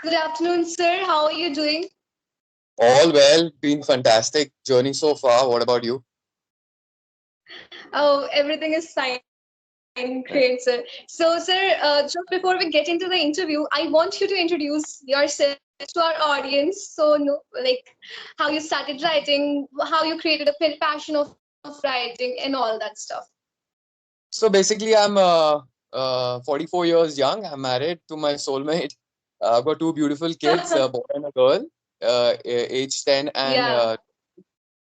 Good afternoon, sir. How are you doing? All well, been fantastic journey so far. What about you? Oh, everything is fine. Great, sir. So, sir, just before we get into the interview, I want you to introduce yourself to our audience. So, no, like how you started writing, how you created a passion of writing, and all that stuff. So basically, I'm 44 years young. I'm married to my soulmate. I've got two beautiful kids, a boy and a girl, age 10 and Yeah.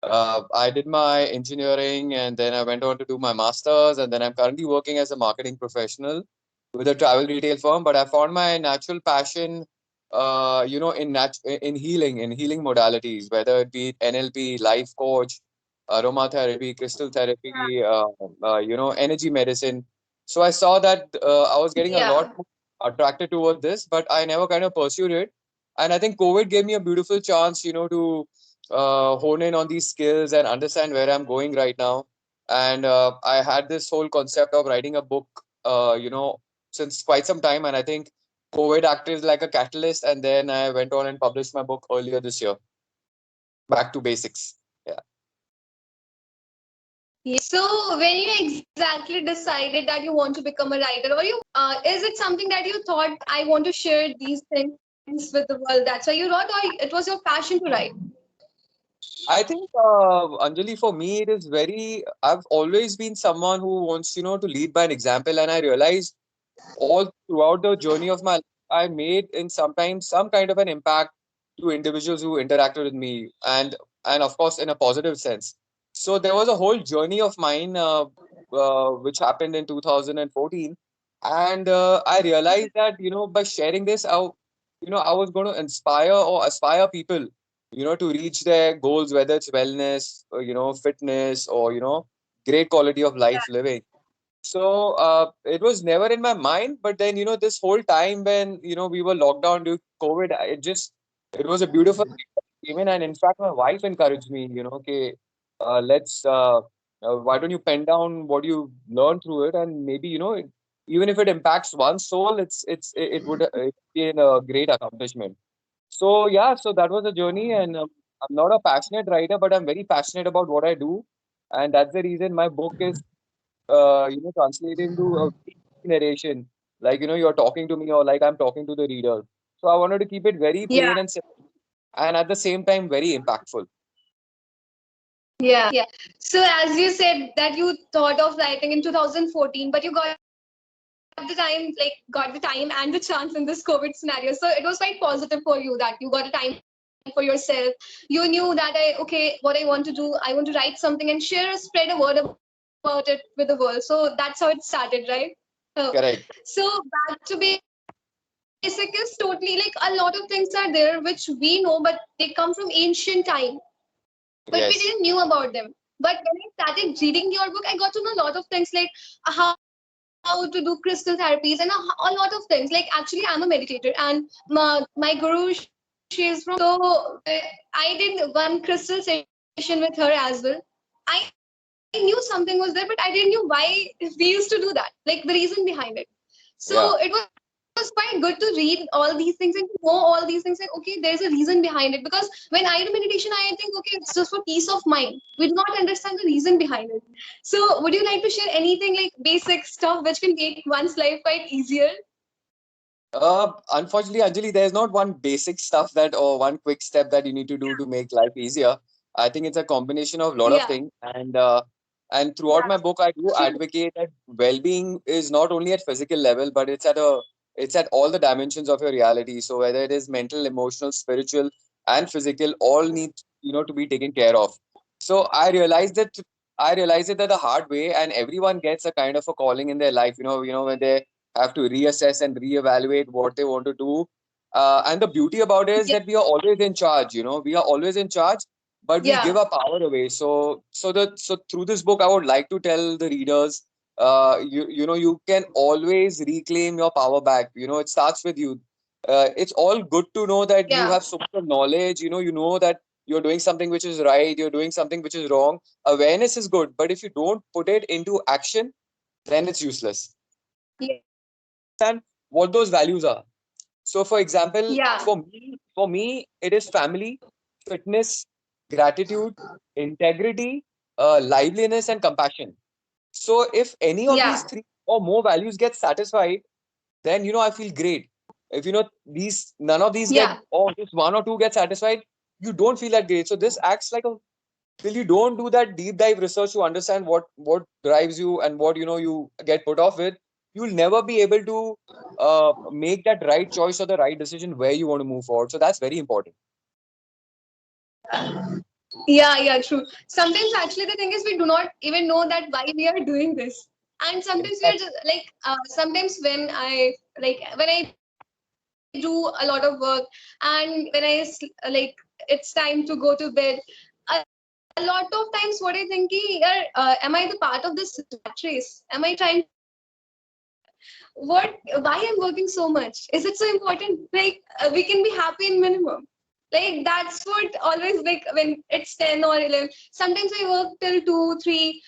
I did my engineering and then I went on to do my master's and then I'm currently working as a marketing professional with a travel retail firm. But I found my natural passion, in healing modalities, whether it be NLP, life coach, aromatherapy, crystal therapy, energy medicine. So I saw that I was getting a lot Yeah. more attracted toward this, but I never kind of pursued it. And I think COVID gave me a beautiful chance, to hone in on these skills and understand where I'm going right now. And I had this whole concept of writing a book, since quite some time. And I think COVID acted like a catalyst. And then I went on and published my book earlier this year, Back to Basics. Yeah. Yeah. So, when you exactly decided that you want to become a writer, or is it something that you thought I want to share these things with the world? That's why you wrote, or it was your passion to write? I think, Anjali, for me, it is I've always been someone who wants, to lead by an example. And I realized all throughout the journey of my life, I made in sometimes some kind of an impact to individuals who interacted with me, and of course in a positive sense. So there was a whole journey of mine, which happened in 2014, and I realized that by sharing this, I was going to inspire or aspire people, to reach their goals, whether it's wellness, or, fitness, or great quality of life living. So it was never in my mind, but then this whole time when we were locked down due to COVID, it was a beautiful thing that came in, and in fact, my wife encouraged me. Okay, let's why don't you pen down what you learned through it, and maybe even if it impacts one soul, it would be a great accomplishment. So yeah, so that was a journey, and I'm not a passionate writer, but I'm very passionate about what I do, and that's the reason my book is translate into a narration, like you're talking to me or like I'm talking to the reader. So I wanted to keep it very Yeah. plain and simple, and at the same time very impactful. Yeah, yeah. So as you said that you thought of writing in 2014, but you got the time, got the time and the chance in this COVID scenario. So it was quite positive for you that you got a time for yourself. You knew that okay, what I want to do, I want to write something and spread a word about it with the world. So that's how it started, right? Oh. So Correct. back to basic is totally like a lot of things are there which we know, but they come from ancient time but we didn't knew about them. But when I Yes. started reading your book, I got to know a lot of things like how to do crystal therapies and a lot of things. Like actually, I'm a meditator and my guru, she is from India. So I did one crystal session with her as well. I knew something was there, but I didn't know why we used to do that. Like the reason behind it. So it was quite good to read Yeah. all these things and to know all these things. Like, okay, there's a reason behind it. Because when I do meditation, I think, okay, it's just for peace of mind. We do not understand the reason behind it. So, would you like to share anything like basic stuff which can make one's life quite easier? Unfortunately, Anjali, there's not one basic stuff that or one quick step that you need to do to make life easier. I think it's a combination of a lot of Yeah, things, and throughout my book, I do true. advocate that well-being is not only at physical level, but it's at all the dimensions of your reality. So whether it is mental, emotional, spiritual, and physical, all need to be taken care of. So I realized it that the hard way, and everyone gets a kind of a calling in their life. When they have to reassess and reevaluate what they want to do. And the beauty about it is Yeah, that we are always in charge. We are always in charge, but we give yeah, our power away. So through this book, I would like to tell the readers, you can always reclaim your power back. It starts with you. It's all good to know that you yeah. have so much of knowledge. You know that you're doing something which is right, you're doing something which is wrong. Awareness is good, but if you don't put it into action, then it's useless. Yeah. And what those values are. So, for example, Yeah. for me, it is family, fitness, gratitude, integrity, liveliness, and compassion. So, if any of these Yeah. three or more values get satisfied, then I feel great. If these none of these get, Yeah. or just one or two get satisfied, you don't feel that great. So this acts like a, till you don't do that deep dive research to understand what drives you and what you get put off with, you'll never be able to make that right choice or the right decision where you want to move forward. So that's very important. Yeah, yeah, true. Sometimes actually the thing is we do not even know that why we are doing this. And sometimes we are Exactly. just like sometimes when I do a lot of work and when it's time to go to bed, a lot of times what I think am I the part of this rat race? Am I trying to keep up? What why I'm working so much? Is it so important? We can be happy in minimum. Like that's what always like when it's 10 or 11. Sometimes I work till 2, 3,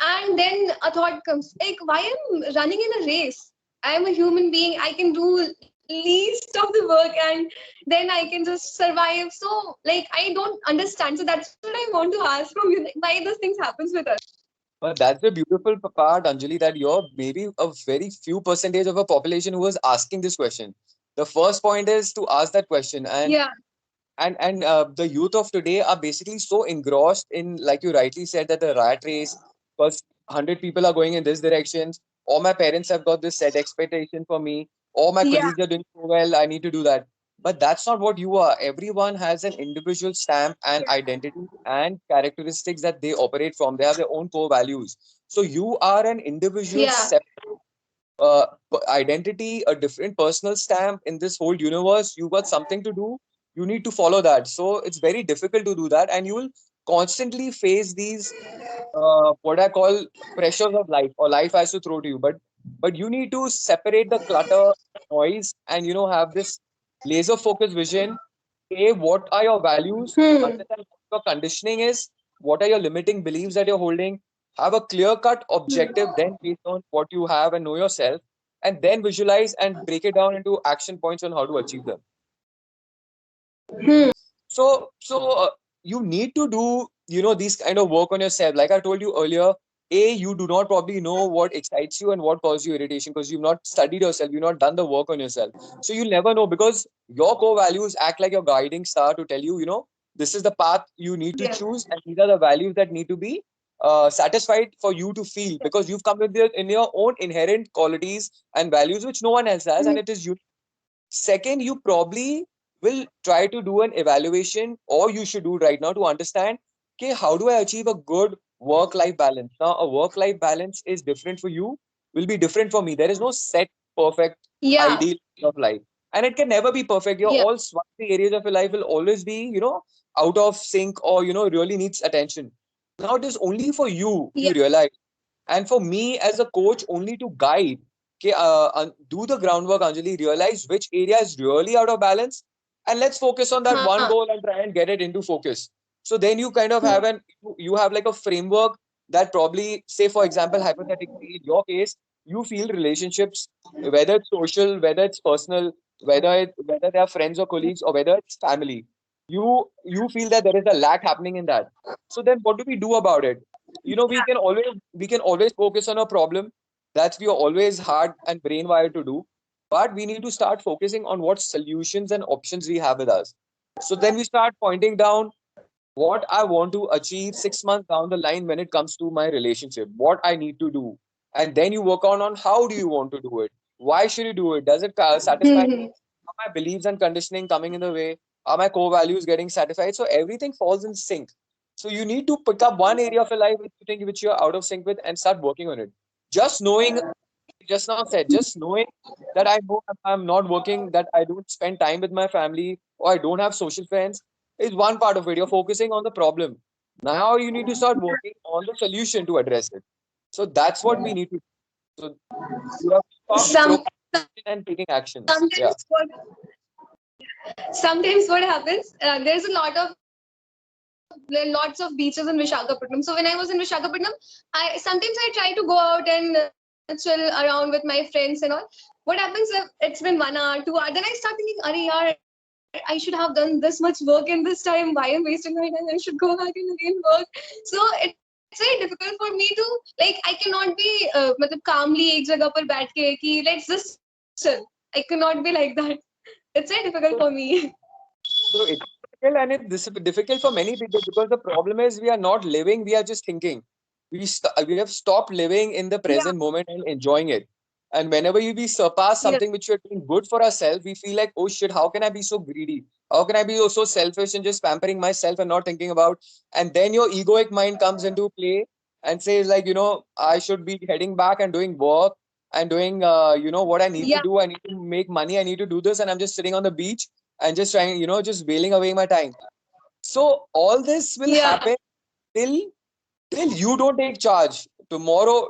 and then a thought comes like, why am running in a race? I am a human being. I can do least of the work and then I can just survive. So like I don't understand. So that's what I want to ask from you. Like, why those things happens with us? But that's the beautiful part, Anjali, that you're maybe a very few percentage of a population who is asking this question. The first point is to ask that question. and Yeah, and the youth of today are basically so engrossed in, like you rightly said, that the rat race, because 100 people are going in this direction, or my parents have got this set expectation for me, or my yeah, colleagues are doing so well, I need to do that. But that's not what you are. Everyone has an individual stamp and identity and characteristics that they operate from. They have their own core values. So you are an individual yeah, uh, identity, a different personal stamp in this whole universe. You got something to do. You need to follow that. So it's very difficult to do that, and you will constantly face these what I call pressures of life, or life has to throw to you. But you need to separate the clutter, noise, and have this laser focused vision. A, what are your values? hmm, Understand what your conditioning is. What are your limiting beliefs that you're holding? Have a clear cut objective, then based on what you have and know yourself, and then visualize and break it down into action points on how to achieve them. hmm, So you need to do, these kind of work on yourself. Like I told you earlier, A, you do not probably know what excites you and what causes you irritation because you've not studied yourself, you've not done the work on yourself. So you'll never know because your core values act like your guiding star to tell you, this is the path you need to yeah, choose, and these are the values that need to be satisfied for you to feel, because you've come with in your own inherent qualities and values which no one else has, and hmm, it is you. Second, you probably will try to do an evaluation, or you should do right now to understand, okay, how do I achieve a good work-life balance? Now, a work-life balance is different for you, will be different for me. There is no set, perfect, yeah, ideal of life. And it can never be perfect. Your yeah, all the areas of your life will always be, out of sync, or, really needs attention. Now, it is only for you yeah, to realize, and for me as a coach only to guide. Okay, do the groundwork, Anjali, realize which area is really out of balance, and let's focus on that huh, one goal and try and get it into focus. So then you kind of have hmm, you have like a framework that probably, say for example, hypothetically in your case, you feel relationships, whether it's social, whether it's personal, whether they are friends or colleagues, or whether it's family, you feel that there is a lack happening in that. So then what do we do about it? We can always focus on a problem. That's we are always hard and brain wired to do. But we need to start focusing on what solutions and options we have with us. So then we start pointing down what I want to achieve 6 months down the line when it comes to my relationship, what I need to do. And then you work on how do you want to do it? Why should you do it? Does it satisfy hmm, me? Are my beliefs and conditioning coming in the way? Are my core values getting satisfied? So everything falls in sync. So you need to pick up one area of your life which you think which you're out of sync with and start working on it. Just knowing, just now said, just knowing that I know I'm not working, that I don't spend time with my family, or I don't have social friends is one part of it. You're focusing on the problem. Now you need to start working on the solution to address it. So that's what we need to do. So you have to stop some procrastinating and taking actions. Yeah. sometimes what happens there's a lot of lots of beaches in Vishakhapatnam. So when I was in Vishakhapatnam, I sometimes I try to go out and chill around with my friends and all. What happens if it's been 1 hour, 2 hour? Then I start thinking, Arey yaar, I should have done this much work in this time. Why am wasting my time? I should go back and again work. So it's very difficult for me to, like, I cannot be मतलब calmly एक जगह पर बैठ के कि let's just chill. I cannot be like that. It's very difficult for me. So it's difficult, and it's difficult for many people because the problem is we are not living, we are just thinking. We have stopped living in the Yeah, present moment and enjoying it. And whenever we surpass yeah, something which we're doing good for ourselves, we feel like, oh shit, how can I be so greedy? How can I be so selfish and just pampering myself and not thinking about? And then your egoic mind comes into play and says, like, I should be heading back and doing work and doing, what I need to yeah, do. I need to make money. I need to do this. And I'm just sitting on the beach and just trying, just wailing away my time. So all this will yeah, happen till you don't take charge.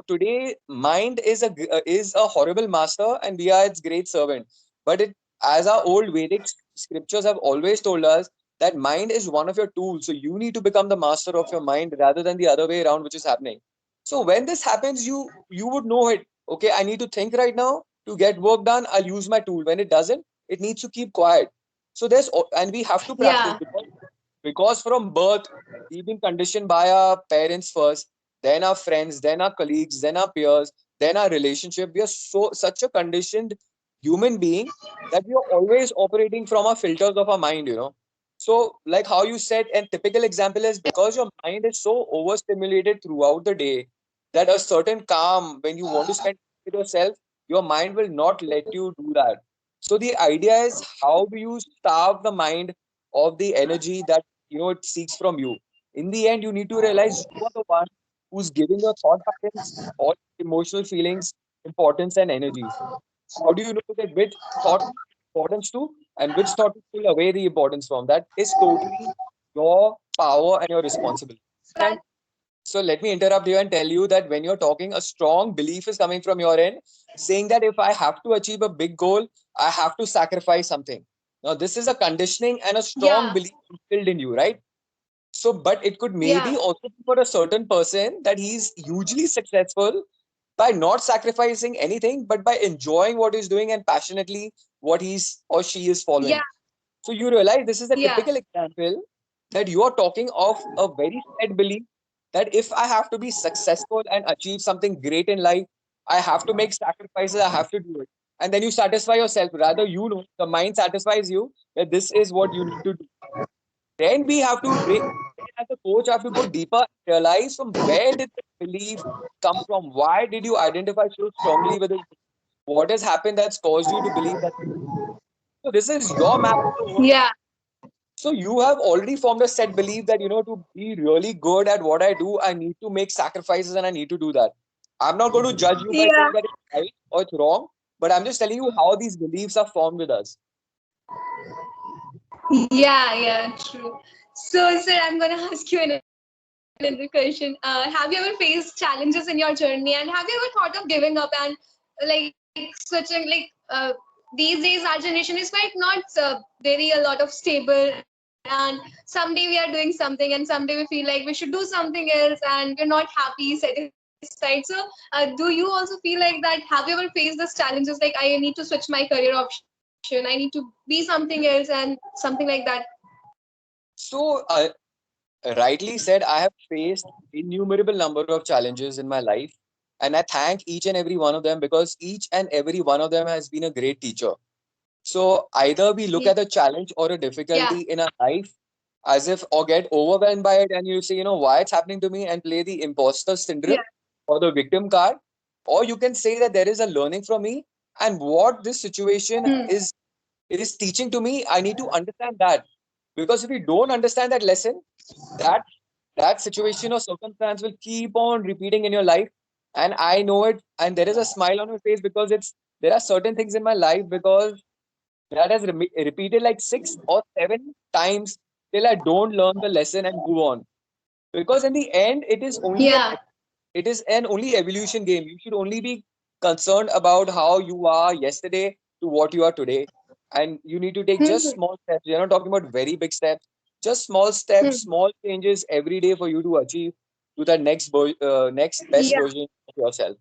Today, mind is a horrible master, and we are its great servant. But as our old Vedic scriptures have always told us, that mind is one of your tools. So you need to become the master of your mind rather than the other way around, which is happening. So when this happens, you would know it. Okay, I need to think right now to get work done. I'll use my tool. When it doesn't, it needs to keep quiet. So and we have to practice, yeah, because from birth we've been conditioned by our parents first, then our friends, then our colleagues, then our peers, then our relationship. We are such a conditioned human being that we are always operating from our filters of our mind. So like how you said, and typical example is because your mind is so overstimulated throughout the day that a certain calm when you want to spend with yourself, your mind will not let you do that. So the idea is, how do you starve the mind of the energy that it seeks from you? In the end, you need to realize you are the one who's giving your thought patterns, all emotional feelings, importance, and energy. How do you know that which thought to give importance to and which thought to pull away the importance from? That is totally your power and your responsibility. And that, so let me interrupt you and tell you that when you're talking, a strong belief is coming from your end, saying that if I have to achieve a big goal, I have to sacrifice something. Now, this is a conditioning and a strong yeah, belief instilled in you, right? So, but it could maybe yeah, also be for a certain person that he's hugely successful by not sacrificing anything, but by enjoying what he's doing and passionately what he's or she is following. yeah, So you realize this is a yeah, typical example that you are talking of a very set belief that if I have to be successful and achieve something great in life, I have to make sacrifices, I have to do it. And then you satisfy yourself. Rather, the mind satisfies you that this is what you need to do. Then we have to, as a coach, I have to go deeper and realize from where did the belief come from? Why did you identify so strongly with it? What has happened that's caused you to believe that? So this is your map of the world. yeah, So you have already formed a set belief that to be really good at what I do, I need to make sacrifices and I need to do that. I'm not going to judge you by yeah, saying that it's right or it's wrong, but I'm just telling you how these beliefs are formed with us. yeah, yeah, true. So, sir, I'm gonna ask you another question. Have you ever faced challenges in your journey, and have you ever thought of giving up and like switching? These days, our generation is quite not very a lot of stable, and someday we are doing something, and someday we feel like we should do something else, and we're not happy, satisfied. So, do you also feel like that? Have you ever faced these challenges? Like, I need to switch my career option, I need to be something else, and something like that. So, rightly said, I have faced innumerable number of challenges in my life, and I thank each and every one of them because each and every one of them has been a great teacher. So either we look at a challenge or a Yeah, difficulty in our life as if or get overwhelmed by it and you say, why it's happening to me and play the imposter syndrome yeah, or the victim card. Or you can say that there is a learning from me and what this situation hmm, is teaching to me, I need to understand that. Because if we don't understand that lesson, that that situation or circumstance will keep on repeating in your life. And I know it, and there is a smile on your face because there are certain things in my life because that has repeated like 6 or 7 times till I don't learn the lesson and move on. Because in the end, yeah, it is an only evolution game. You should only be concerned about how you are yesterday to what you are today, and you need to take just hmm, small steps. You're not talking about very big steps, just small steps, hmm, small changes every day for you to achieve to the next best yeah. version of yourself.